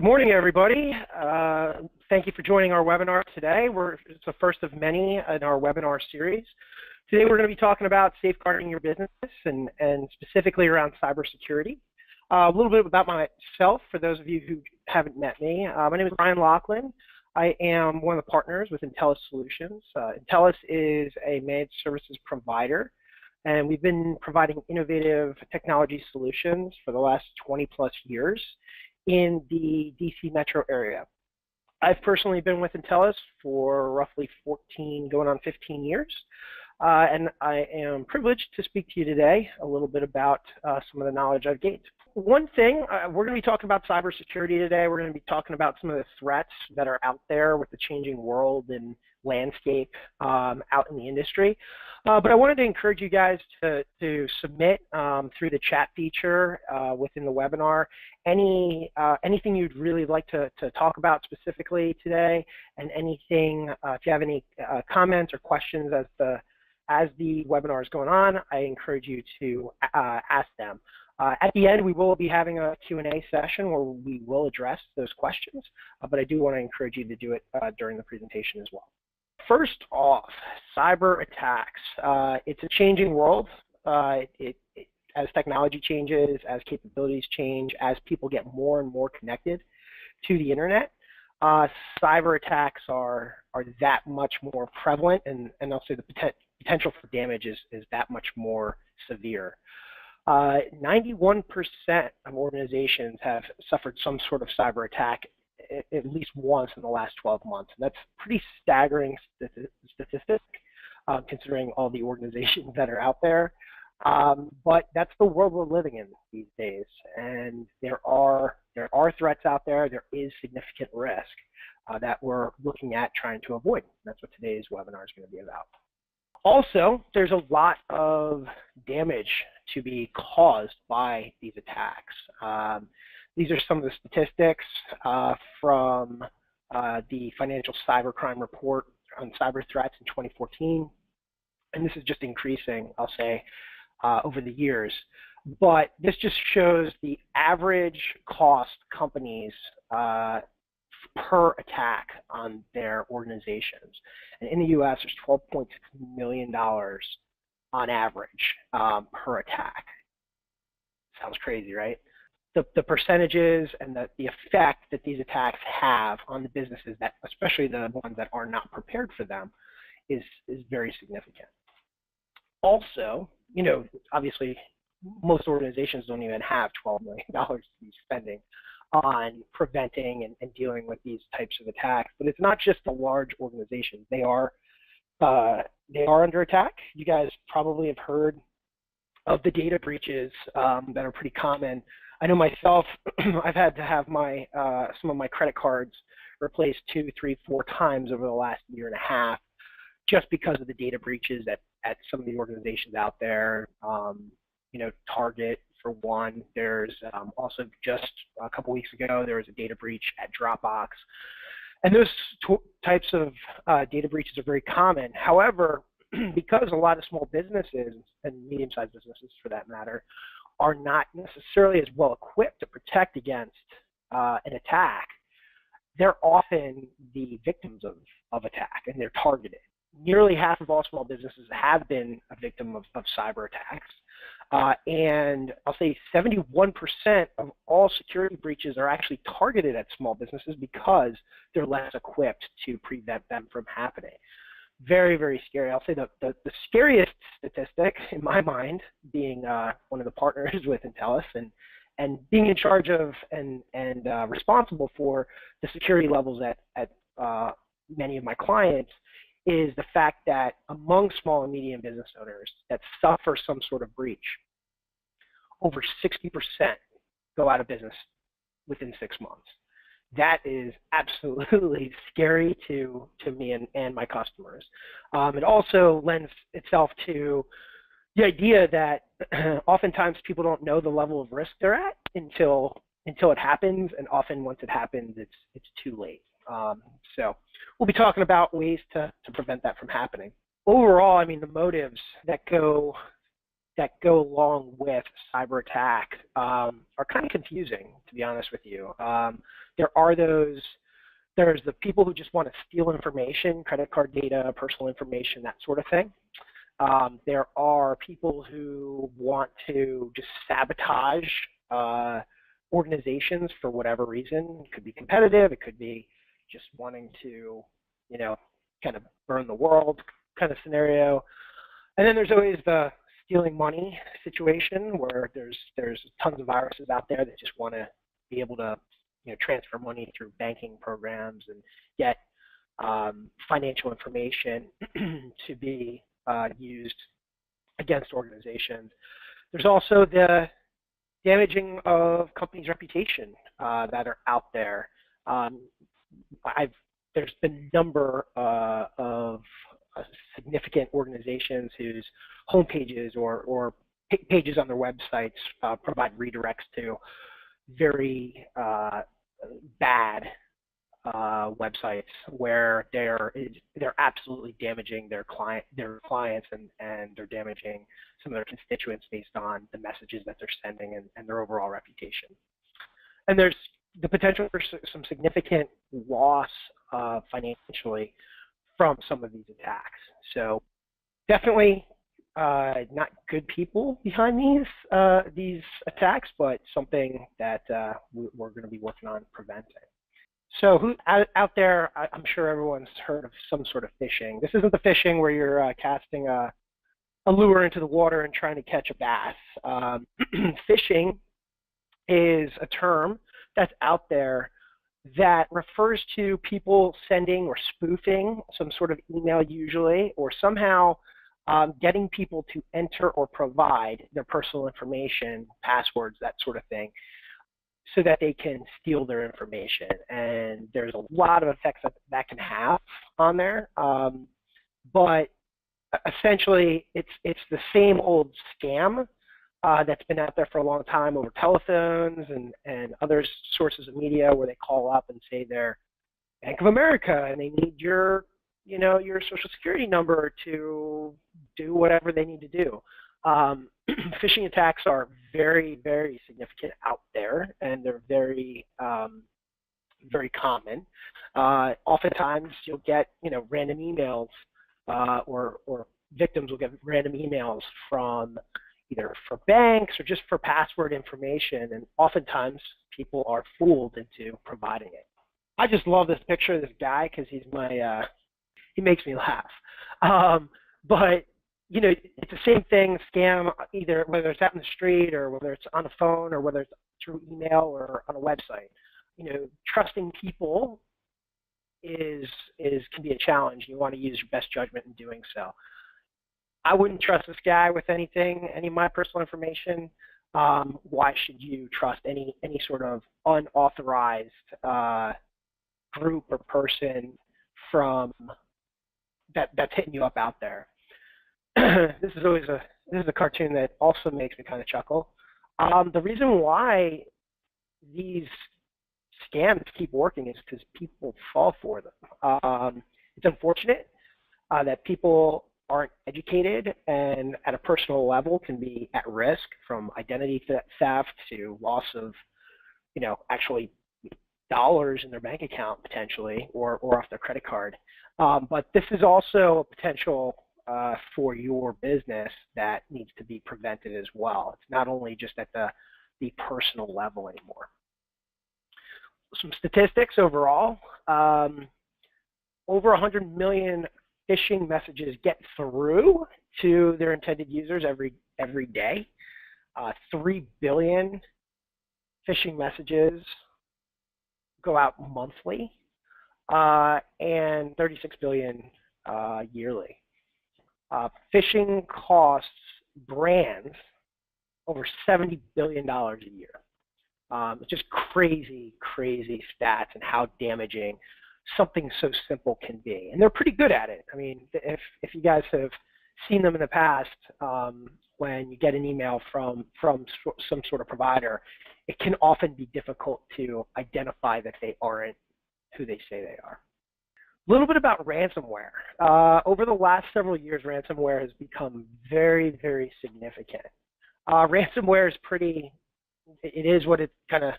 Good morning, everybody. Thank you for joining our webinar today. It's the first of many in our webinar series. Today we're going to be talking about safeguarding your business and specifically around cybersecurity. A little bit about myself for those of you who haven't met me. My name is Brian Loughlin. I am one of the partners with Intelice Solutions. Intelice is a managed services provider, and we've been providing innovative technology solutions for the last 20+ years in the DC metro area. I've personally been with Intelice for roughly 14, going on 15 years, and I am privileged to speak to you today a little bit about some of the knowledge I've gained. One thing, we're going to be talking about cybersecurity today. We're going to be talking about some of the threats that are out there with the changing world and landscape out in the industry. But I wanted to encourage you guys to submit through the chat feature within the webinar anything you'd really like to talk about specifically today, and anything, if you have any comments or questions as the webinar is going on, I encourage you to ask them. At the end, we will be having a Q&A session where we will address those questions, but I do want to encourage you to do it during the presentation as well. First off, cyber attacks. It's a changing world. As technology changes, as capabilities change, as people get more and more connected to the internet, cyber attacks are that much more prevalent, and I'll say the potential for damage is that much more severe. 91% of organizations have suffered some sort of cyber attack at least once in the last 12 months. And that's pretty staggering statistic, considering all the organizations that are out there. But that's the world we're living in these days. And there are threats out there. There is significant risk that we're looking at trying to avoid. That's what today's webinar is going to be about. Also, there's a lot of damage to be caused by these attacks. These are some of the statistics from the Financial Cybercrime Report on cyber threats in 2014. And this is just increasing, I'll say, over the years. But this just shows the average cost companies per attack on their organizations. And in the US, there's $12.6 million on average per attack. Sounds crazy, right? The percentages and the effect that these attacks have on the businesses, that especially the ones that are not prepared for them, is very significant. Also, you know, obviously, most organizations don't even have $12 million to be spending on preventing and dealing with these types of attacks. But it's not just the large organizations. They are under attack. You guys probably have heard of the data breaches that are pretty common. I know myself, I've had to have some of my credit cards replaced 2, 3, 4 times over the last year and a half, just because of the data breaches at some of the organizations out there. You know, Target, for one. There's also, just a couple weeks ago, there was a data breach at Dropbox. And those types of data breaches are very common. However, because a lot of small businesses, and medium-sized businesses for that matter, are not necessarily as well equipped to protect against an attack, they're often the victims of attack, and they're targeted. Nearly half of all small businesses have been a victim of cyber attacks. And I'll say 71% of all security breaches are actually targeted at small businesses because they're less equipped to prevent them from happening. Very, very scary. I'll say the scariest statistic in my mind, being one of the partners with Intelice and being in charge of and responsible for the security levels at many of my clients, is the fact that among small and medium business owners that suffer some sort of breach, over 60% go out of business within 6 months. That is absolutely scary to me and my customers. It also lends itself to the idea that oftentimes people don't know the level of risk they're at until it happens, and often once it happens, it's too late. So we'll be talking about ways to prevent that from happening. Overall, I mean, the motives that go along with cyber attack are kind of confusing, to be honest with you. There's the people who just want to steal information, credit card data, personal information, that sort of thing. There are people who want to just sabotage organizations for whatever reason. It could be competitive. It could be just wanting to, kind of burn the world kind of scenario. And then there's always the stealing money situation where there's tons of viruses out there that just want to be able to transfer money through banking programs and get financial information to be used against organizations. There's also the damaging of companies' reputation that are out there. There's been a number of significant organizations whose homepages or pages on their websites provide redirects to very bad websites where they're absolutely damaging their clients and they're damaging some of their constituents based on the messages that they're sending and their overall reputation. And there's the potential for some significant loss financially from some of these attacks. So definitely not good people behind these attacks, but something that we're going to be working on preventing. So out there, I'm sure everyone's heard of some sort of phishing. This isn't the phishing where you're casting a lure into the water and trying to catch a bass. Phishing is a term that's out there that refers to people sending or spoofing some sort of email usually, or somehow getting people to enter or provide their personal information, passwords, that sort of thing, so that they can steal their information. And there's a lot of effects that can have on there. But essentially, it's the same old scam that's been out there for a long time over telephones and other sources of media where they call up and say they're Bank of America and they need your social security number to do whatever they need to do. Phishing attacks are very, very significant out there, and they're very, very common. Oftentimes, you'll get random emails, or victims will get random emails from either for banks or just for password information, and oftentimes people are fooled into providing it. I just love this picture of this guy because he makes me laugh. But it's the same thing, scam, either whether it's out in the street or whether it's on the phone or whether it's through email or on a website. Trusting people can be a challenge. You want to use your best judgment in doing so. I wouldn't trust this guy with any of my personal information. Why should you trust any sort of unauthorized group or person from that's hitting you up out there? This is a cartoon that also makes me kind of chuckle. The reason why these scams keep working is because people fall for them. It's unfortunate that people aren't educated and at a personal level can be at risk from identity theft to loss of, actually dollars in their bank account potentially or off their credit card. But this is also a potential for your business that needs to be prevented as well. It's not only just at the personal level anymore. Some statistics overall. Over 100 million phishing messages get through to their intended users every day. 3 billion phishing messages go out monthly, and 36 billion yearly. Phishing costs brands over $70 billion a year. It's just crazy, crazy stats and how damaging something so simple can be. And they're pretty good at it. I mean, if you guys have seen them in the past, when you get an email from some sort of provider, it can often be difficult to identify that they aren't who they say they are. A little bit about ransomware. Over the last several years, ransomware has become very, very significant. Ransomware is pretty it is what it kind of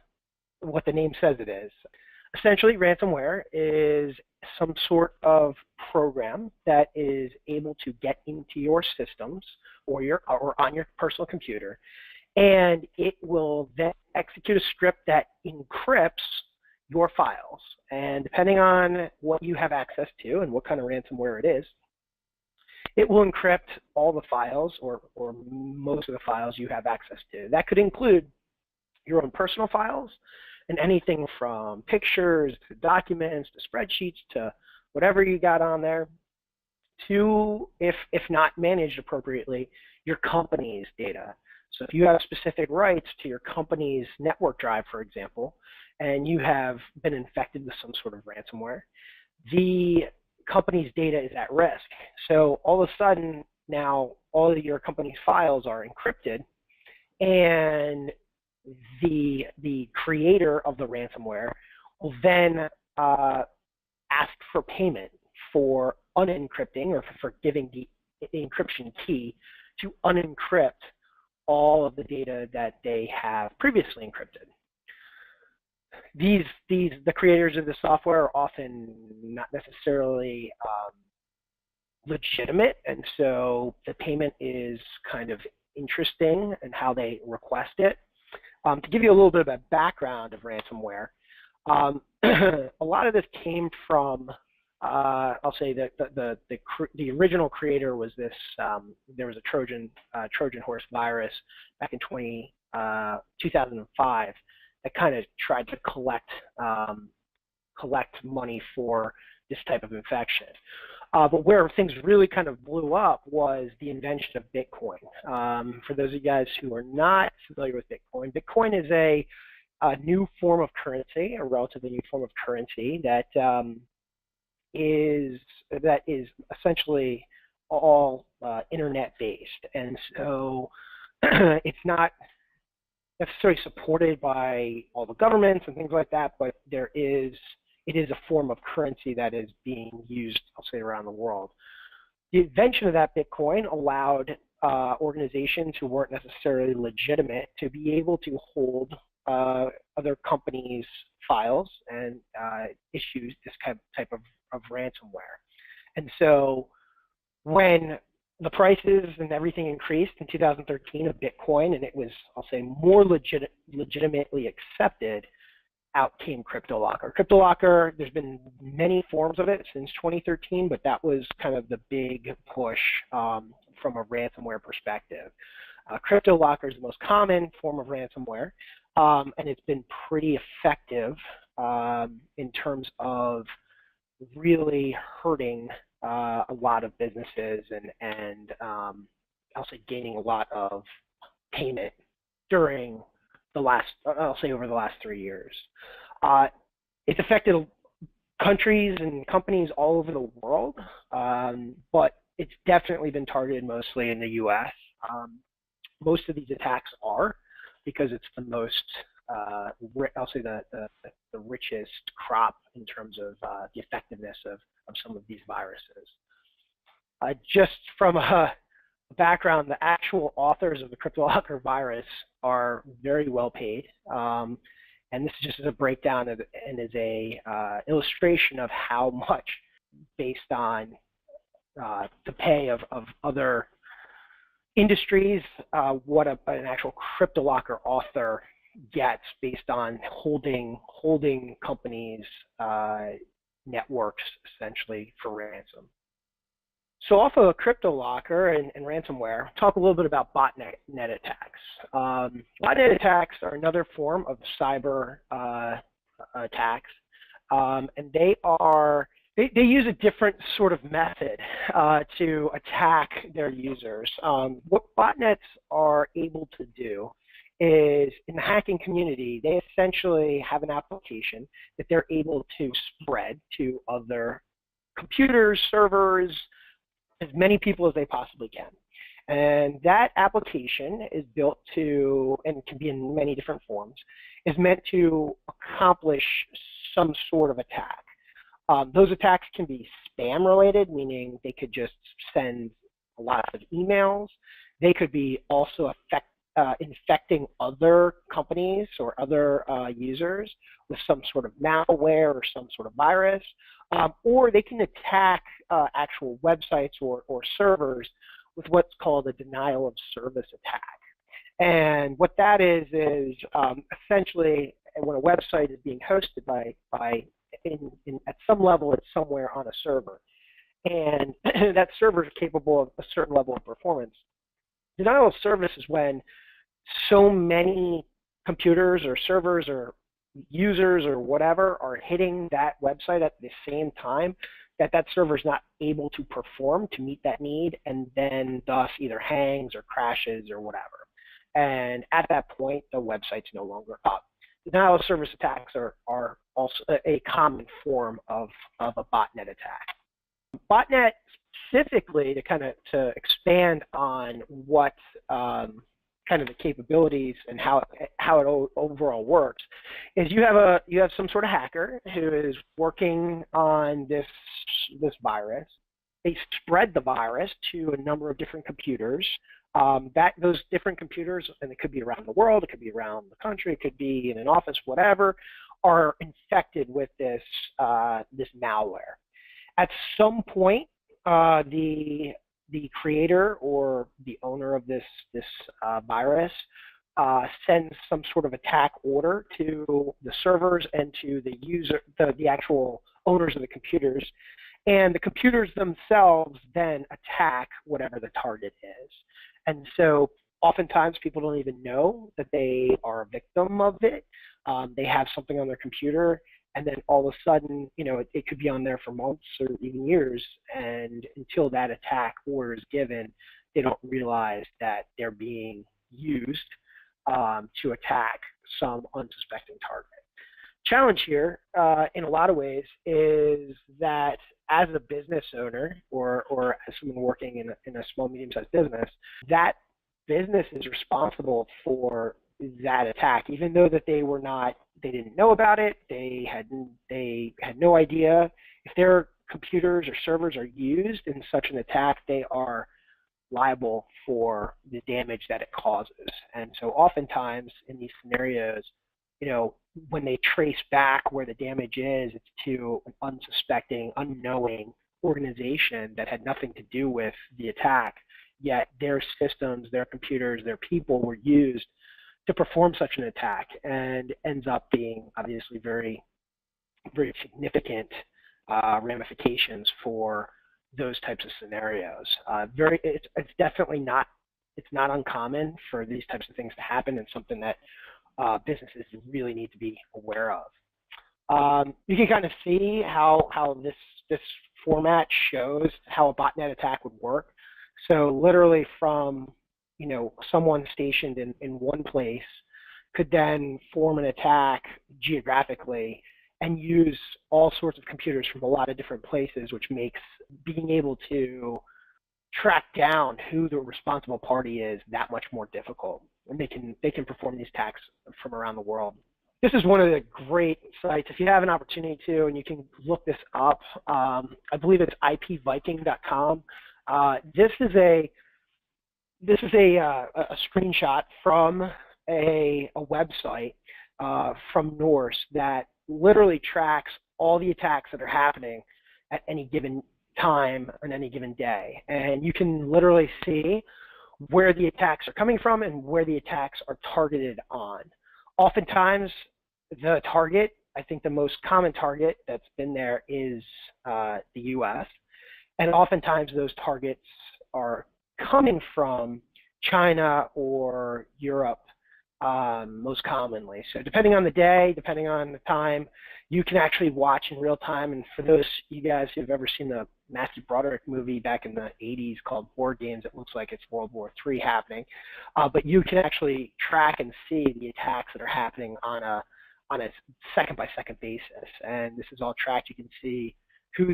what the name says it is. Essentially, ransomware is some sort of program that is able to get into your systems or on your personal computer, and it will then execute a script that encrypts your files. And depending on what you have access to and what kind of ransomware it is, it will encrypt all the files or most of the files you have access to. That could include your own personal files and anything from pictures to documents to spreadsheets to whatever you got on there, to, if not managed appropriately, your company's data. So if you have specific rights to your company's network drive, for example, and you have been infected with some sort of ransomware, the company's data is at risk. So all of a sudden, now all of your company's files are encrypted, and the creator of the ransomware will then ask for payment for unencrypting or for giving the encryption key to unencrypt all of the data that they have previously encrypted. The creators of the software are often not necessarily legitimate, and so the payment is kind of interesting in how they request it. To give you a little bit of a background of ransomware, a lot of this came from, I'll say that the original creator was this. There was a Trojan horse virus back in 2005 that kind of tried to collect money for this type of infection. But where things really kind of blew up was the invention of Bitcoin. For those of you guys who are not familiar with Bitcoin, Bitcoin is a new form of currency, a relatively new form of currency that is essentially all internet-based, and so it's not necessarily supported by all the governments and things like that, but it is a form of currency that is being used, I'll say, around the world. The invention of that Bitcoin allowed organizations who weren't necessarily legitimate to be able to hold other companies' files and issue this type of ransomware. And so when the prices and everything increased in 2013 of Bitcoin, and it was, I'll say, more legitimately accepted, out came CryptoLocker. CryptoLocker, there's been many forms of it since 2013, but that was kind of the big push from a ransomware perspective. CryptoLocker is the most common form of ransomware, and it's been pretty effective in terms of really hurting a lot of businesses and I'll say gaining a lot of payment during over the last 3 years. It's affected countries and companies all over the world, but it's definitely been targeted mostly in the U.S. Most of these attacks are because it's the most, I'll say the richest crop in terms of the effectiveness of some of these viruses. Just from a background, the actual authors of the CryptoLocker virus are very well paid, and this is just as a breakdown and as a illustration of how much, based on the pay of other industries, what an actual CryptoLocker author gets based on holding companies' networks essentially for ransom. So off of CryptoLocker and ransomware, talk a little bit about botnet attacks. Botnet attacks are another form of cyber attacks, and they use a different sort of method to attack their users. What botnets are able to do is, in the hacking community, they essentially have an application that they're able to spread to other computers, servers, as many people as they possibly can. And that application is built to, and can be in many different forms, is meant to accomplish some sort of attack. Those attacks can be spam related, meaning they could just send a lot of emails. They could be also infecting other companies or other users with some sort of malware or some sort of virus, or they can attack actual websites or servers with what's called a denial of service attack. And what that is essentially when a website is being hosted at some level, it's somewhere on a server, and that server is capable of a certain level of performance. Denial of service is when so many computers or servers or users or whatever are hitting that website at the same time that server is not able to perform to meet that need, and then thus either hangs or crashes or whatever. And at that point, the website's no longer up. Denial of service attacks are also a common form of a botnet attack. Botnet specifically, to expand on what kind of the capabilities and how it overall works, is you have some sort of hacker who is working on this virus. They spread the virus to a number of different computers. Those different computers, and it could be around the world, it could be around the country, it could be in an office, whatever, are infected with this malware. At some point, the creator or the owner of this virus sends some sort of attack order to the servers and to the actual owners of the computers, and the computers themselves then attack whatever the target is. And so oftentimes people don't even know that they are a victim of it. They have something on their computer, and then all of a sudden, it could be on there for months or even years, and until that attack order is given, they don't realize that they're being used to attack some unsuspecting target. Challenge here, in a lot of ways, is that as a business owner or as someone working in a small, medium-sized business, that business is responsible for that attack, even though that they didn't know about it, they had no idea. If their computers or servers are used in such an attack, they are liable for the damage that it causes. And so oftentimes in these scenarios, when they trace back where the damage is, it's to an unsuspecting, unknowing organization that had nothing to do with the attack, yet their systems, their computers, their people were used to perform such an attack, and ends up being obviously very, very significant ramifications for those types of scenarios. It's definitely not uncommon for these types of things to happen, and something that businesses really need to be aware of. You can kind of see how this format shows how a botnet attack would work. So literally from someone stationed in one place could then form an attack geographically and use all sorts of computers from a lot of different places, which makes being able to track down who the responsible party is that much more difficult. And they can perform these attacks from around the world. This is one of the great sites. If you have an opportunity to, and you can look this up, I believe it's ipviking.com. This is a screenshot from a website from Norse that literally tracks all the attacks that are happening at any given time on any given day. And you can literally see where the attacks are coming from and where the attacks are targeted on. Oftentimes, the target, I think the most common target that's been there is the US. And oftentimes those targets are coming from China or Europe most commonly. So depending on the day, depending on the time, you can actually watch in real time. And for those you guys who've ever seen the Matthew Broderick movie back in the 80s called War Games, it looks like it's World War III happening. But you can actually track and see the attacks that are happening on a second-by-second basis. And this is all tracked. You can see who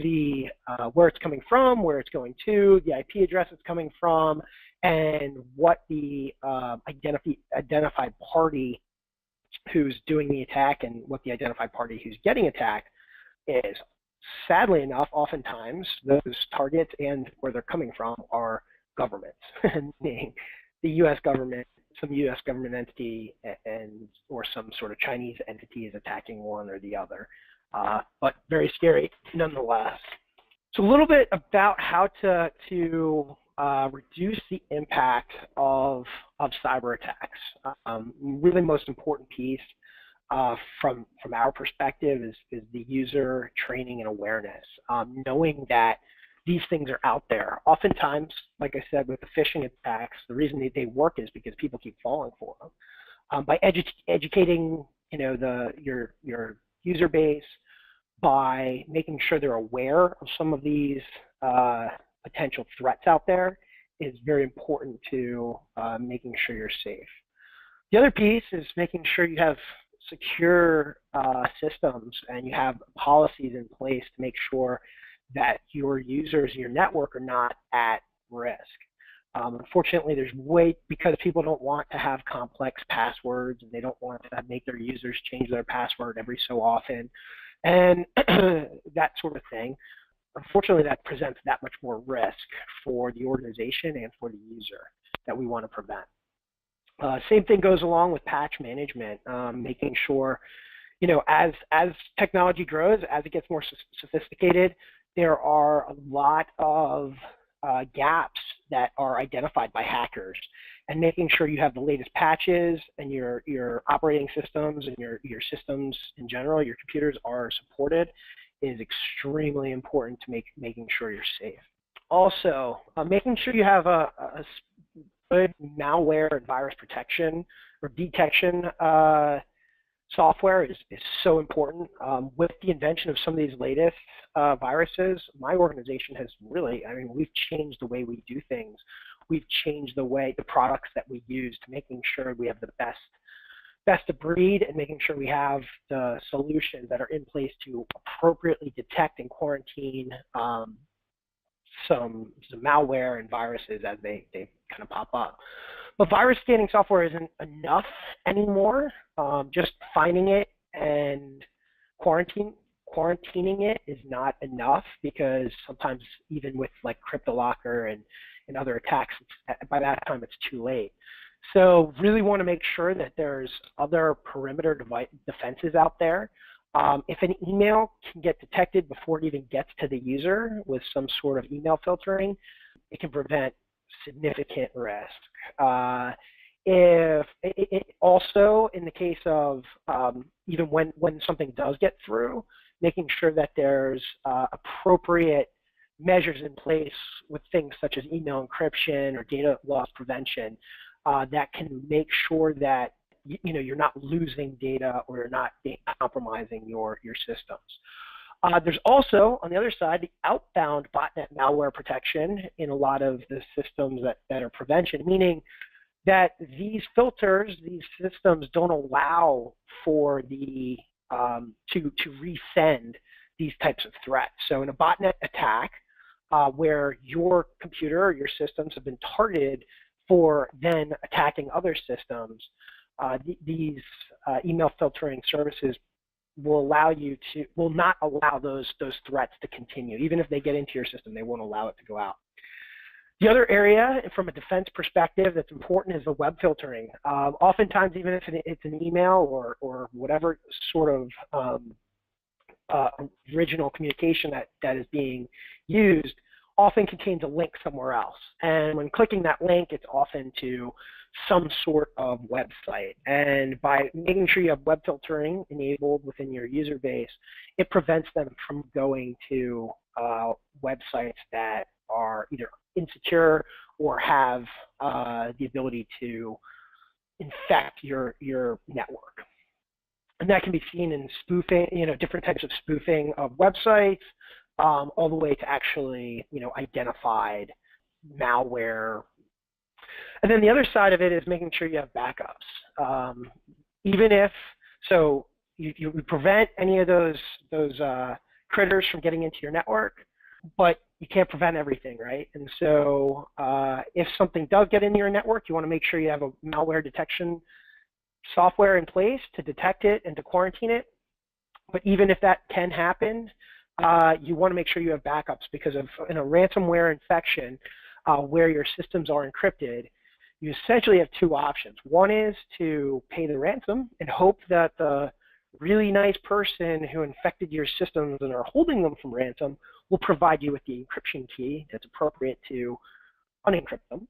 where it's coming from, where it's going to, the IP address it's coming from, and what the identified party who's doing the attack and what the identified party who's getting attacked is. Sadly enough, oftentimes those targets and where they're coming from are governments, meaning the U.S. government, some U.S. government entity and or some sort of Chinese entity is attacking one or the other. But very scary nonetheless. So a little bit about how to reduce the impact of cyber attacks. Really most important piece from our perspective is the user training and awareness, knowing that these things are out there. Oftentimes, like I said, with the phishing attacks, the reason they work is because people keep falling for them. By educating, your user base, by making sure they're aware of some of these potential threats out there, is very important to making sure you're safe. The other piece is making sure you have secure systems and you have policies in place to make sure that your users, your network, are not at risk. Unfortunately, because people don't want to have complex passwords and they don't want to make their users change their password every so often, and that sort of thing. Unfortunately, that presents that much more risk for the organization and for the user that we want to prevent. Same thing goes along with patch management, making sure, as technology grows, as it gets more sophisticated, there are a lot of gaps that are identified by hackers, and making sure you have the latest patches and your operating systems and your systems in general, your computers are supported, is extremely important to making sure you're safe. Also, making sure you have a good malware and virus protection or detection software is so important. With the invention of some of these latest viruses, my organization has really, we've changed the way we do things. We've changed the products that we use to making sure we have the best of breed and making sure we have the solutions that are in place to appropriately detect and quarantine some malware and viruses as they kind of pop up. But virus scanning software isn't enough anymore. Just finding it and quarantining it is not enough, because sometimes even with like CryptoLocker and other attacks, by that time it's too late. So really want to make sure that there's other perimeter defenses out there. If an email can get detected before it even gets to the user with some sort of email filtering, it can prevent significant risk. If it also, in the case of even when something does get through, making sure that there's appropriate measures in place with things such as email encryption or data loss prevention that can make sure that you're not losing data or you're not compromising your systems. There's also, on the other side, the outbound botnet malware protection in a lot of the systems that are prevention, meaning that these filters, these systems don't allow for the to resend these types of threats. So in a botnet attack, where your computer or your systems have been targeted for then attacking other systems, these email filtering services will not allow those threats to continue. Even if they get into your system, they won't allow it to go out. The other area, from a defense perspective, that's important is the web filtering. Oftentimes, even if it's an email or whatever sort of original communication that is being used, often contains a link somewhere else. And when clicking that link, it's often to some sort of website. And by making sure you have web filtering enabled within your user base, it prevents them from going to websites that are either insecure or have the ability to infect your network. And that can be seen in spoofing, different types of spoofing of websites, all the way to actually, identified malware. And then the other side of it is making sure you have backups. Even if, so you prevent any of those critters from getting into your network, but you can't prevent everything, right? And so if something does get into your network, you want to make sure you have a malware detection software in place to detect it and to quarantine it. But even if that can happen, you want to make sure you have backups, because in a ransomware infection where your systems are encrypted, you essentially have two options. One is to pay the ransom and hope that the really nice person who infected your systems and are holding them from ransom will provide you with the encryption key that's appropriate to unencrypt them,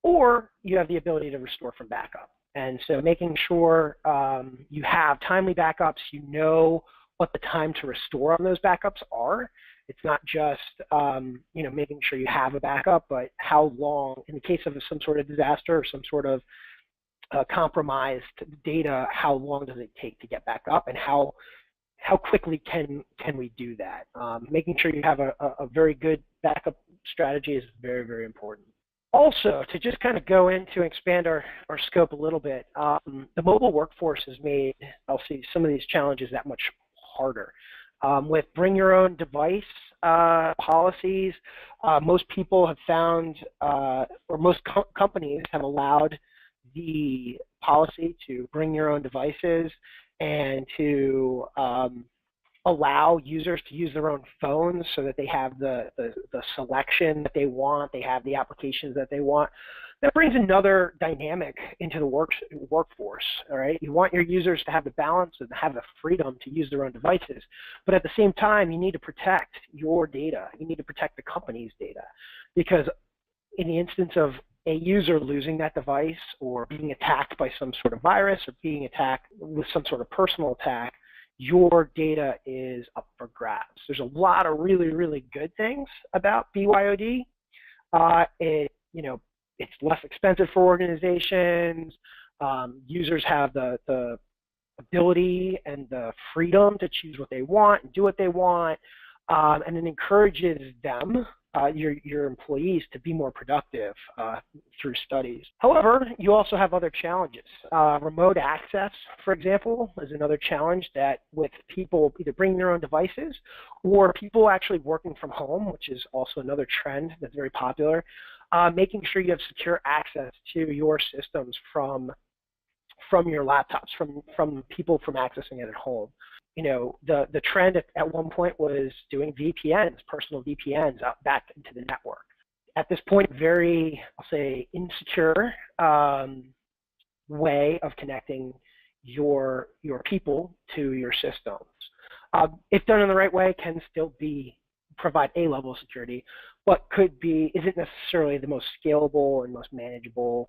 or you have the ability to restore from backup. And so making sure you have timely backups, you know what the time to restore on those backups are. It's not just making sure you have a backup, but how long, in the case of some sort of disaster or some sort of compromised data, how long does it take to get back up, and how quickly can we do that? Making sure you have a very good backup strategy is very, very important. Also, to just kind of go into and expand our scope a little bit, the mobile workforce has made, I'll see, some of these challenges that much harder. With bring your own device policies, most people have found, or most companies have allowed the policy to bring your own devices and to allow users to use their own phones so that they have the selection that they want, they have the applications that they want. That brings another dynamic into the workforce, all right? You want your users to have the balance and have the freedom to use their own devices, but at the same time, you need to protect your data. You need to protect the company's data, because in the instance of a user losing that device or being attacked by some sort of virus or being attacked with some sort of personal attack, your data is up for grabs. There's a lot of really, really good things about BYOD. It's less expensive for organizations. Users have the ability and the freedom to choose what they want and do what they want, and it encourages them, your employees, to be more productive through studies. However, you also have other challenges. Remote access, for example, is another challenge that with people either bringing their own devices or people actually working from home, which is also another trend that's very popular, making sure you have secure access to your systems from your laptops, from people from accessing it at home. The trend at one point was doing VPNs, personal VPNs out back into the network. At this point, very, I'll say, insecure way of connecting your people to your systems. If done in the right way, can still provide a level of security, but isn't necessarily the most scalable and most manageable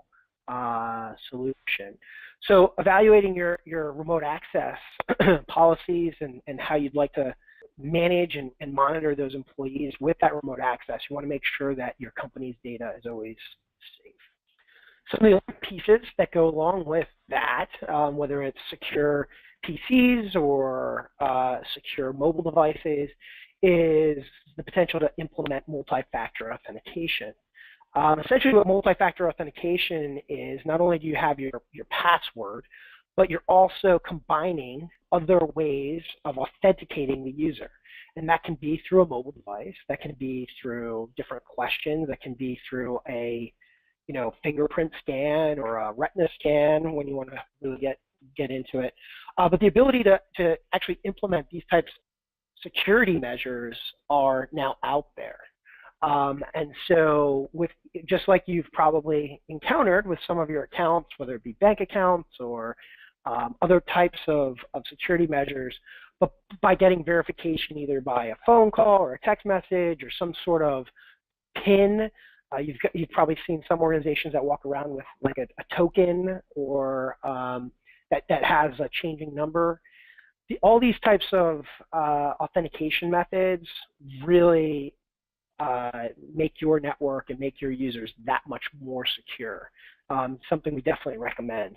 solution. So evaluating your remote access policies and how you'd like to manage and monitor those employees with that remote access, you want to make sure that your company's data is always safe. Some of the other pieces that go along with that, whether it's secure PCs or secure mobile devices, is the potential to implement multi-factor authentication. Essentially what multi-factor authentication is, not only do you have your password, but you're also combining other ways of authenticating the user. And that can be through a mobile device, that can be through different questions, that can be through a fingerprint scan or a retina scan when you want to really get into it. But the ability to actually implement these types of security measures are now out there. And so just like you've probably encountered with some of your accounts, whether it be bank accounts or other types of security measures, but by getting verification either by a phone call or a text message or some sort of PIN, you've probably seen some organizations that walk around with like a token or that has a changing number. All these types of authentication methods really make your network and make your users that much more secure. Something we definitely recommend.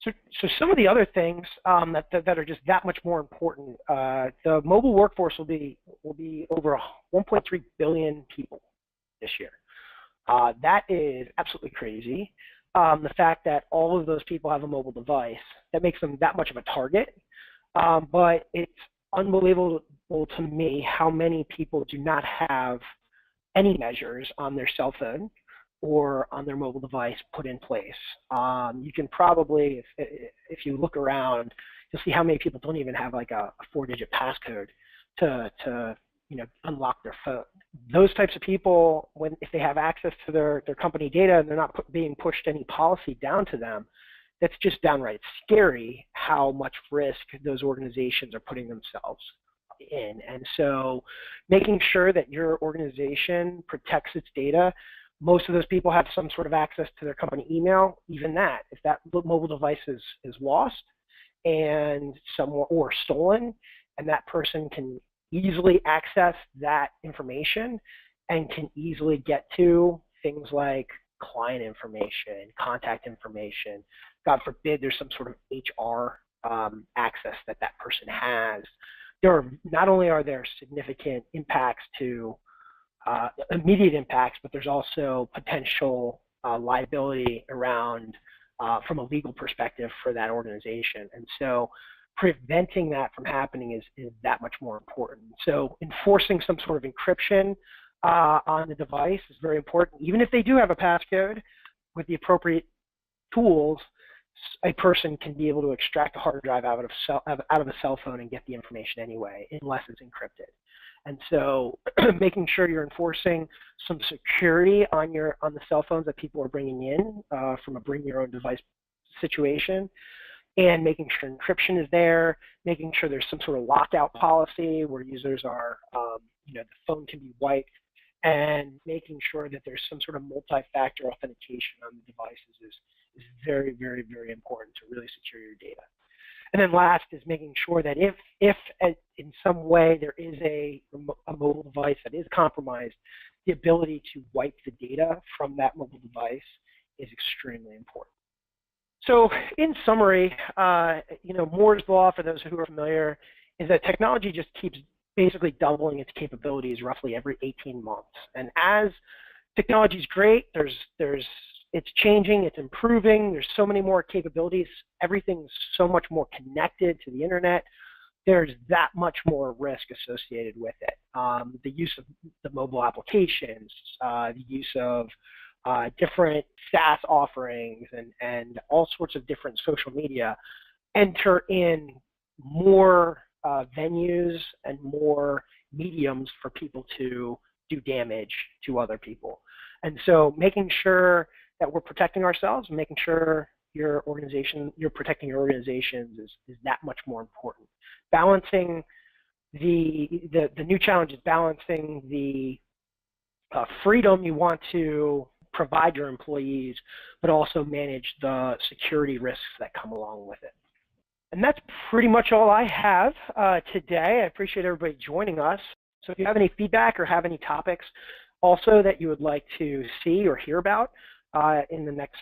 So some of the other things that are just that much more important. The mobile workforce will be over 1.3 billion people this year. That is absolutely crazy. The fact that all of those people have a mobile device, that makes them that much of a target. But it's unbelievable to me how many people do not have any measures on their cell phone or on their mobile device put in place. You can probably, if you look around, you'll see how many people don't even have like a 4-digit passcode to unlock their phone. Those types of people, if they have access to their company data and they're not being pushed any policy down to them, that's just downright scary how much risk those organizations are putting themselves in. And so making sure that your organization protects its data. Most of those people have some sort of access to their company email. Even that, if that mobile device is lost and or stolen, and that person can easily access that information and can easily get to things like client information, contact information. God forbid there's some sort of HR access that person has. Not only are there significant impacts to immediate impacts, but there's also potential liability around from a legal perspective for that organization. And so preventing that from happening is that much more important. So enforcing some sort of encryption on the device is very important. Even if they do have a passcode, with the appropriate tools, a person can be able to extract a hard drive out of a cell phone and get the information anyway, unless it's encrypted. And so making sure you're enforcing some security on the cell phones that people are bringing in from a bring your own device situation, and making sure encryption is there, making sure there's some sort of lockout policy where users are, the phone can be wiped, and making sure that there's some sort of multi-factor authentication on the devices is very, very, very important to really secure your data. And then last is making sure that if in some way there is a mobile device that is compromised, the ability to wipe the data from that mobile device is extremely important. So in summary, Moore's Law, for those who are familiar, is that technology just keeps basically doubling its capabilities roughly every 18 months. And as technology is great, it's changing, it's improving, there's so many more capabilities, everything's so much more connected to the internet, there's that much more risk associated with it. The use of the mobile applications, the use of different SaaS offerings and all sorts of different social media enter in more venues and more mediums for people to do damage to other people. And so making sure that we're protecting ourselves and making sure you're protecting your organizations is that much more important. Balancing the new challenge is balancing the freedom you want to provide your employees, but also manage the security risks that come along with it. And that's pretty much all I have today. I appreciate everybody joining us. So if you have any feedback or have any topics also that you would like to see or hear about in the next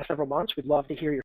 several months, we'd love to hear your